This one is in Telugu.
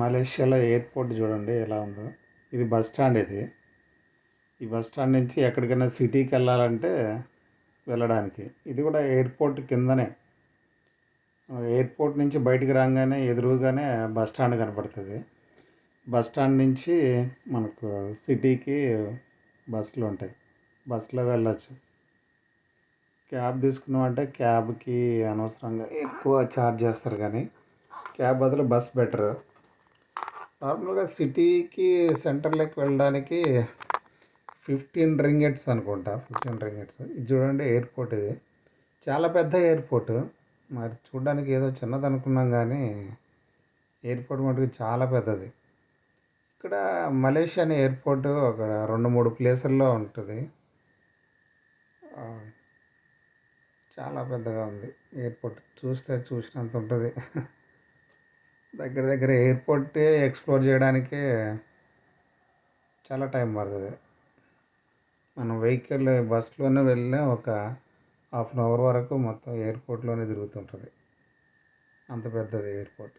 మలేషియాలో ఎయిర్పోర్ట్ చూడండి ఎలా ఉందో. ఇది బస్ స్టాండ్ ఇది. ఈ బస్ స్టాండ్ నుంచి ఎక్కడికైనా సిటీకి వెళ్ళాలంటే వెళ్ళడానికి. ఇది కూడా ఎయిర్పోర్ట్ కిందనే. ఎయిర్పోర్ట్ నుంచి బయటికి రాగానే ఎదురుగానే బస్ స్టాండ్ కనపడుతుంది. బస్ స్టాండ్ నుంచి మనకు సిటీకి బస్సులు ఉంటాయి. బస్సులో వెళ్ళొచ్చు. క్యాబ్ తీసుకున్నామంటే క్యాబ్కి అనవసరంగా ఎక్కువ ఛార్జ్ చేస్తారు, కానీ క్యాబ్ బదులు బస్ బెటర్. నార్మల్గా సిటీకి సెంటర్లోకి వెళ్ళడానికి 15 రింగెట్స్ అనుకుంటా. 15 రింగెట్స్. ఇది చూడండి ఎయిర్పోర్ట్. ఇది చాలా పెద్ద ఎయిర్పోర్ట్. మరి చూడడానికి ఏదో చిన్నది అనుకున్నాం, కానీ ఎయిర్పోర్ట్ మటుకు చాలా పెద్దది. ఇక్కడ మలేషియా అనే ఎయిర్పోర్ట్ ఒక 2-3 ప్లేసుల్లో ఉంటుంది. చాలా పెద్దగా ఉంది ఎయిర్పోర్ట్. చూసినంత ఉంటుంది. దగ్గర దగ్గర ఎయిర్పోర్టే ఎక్స్ప్లోర్ చేయడానికే చాలా టైం పడుతుంది. మనం వెహికల్ బస్సులోనే వెళ్ళినా ఒక హాఫ్ అన్ అవర్ వరకు మొత్తం ఎయిర్పోర్ట్లోనే తిరుగుతుంటుంది. అంత పెద్దది ఎయిర్పోర్ట్.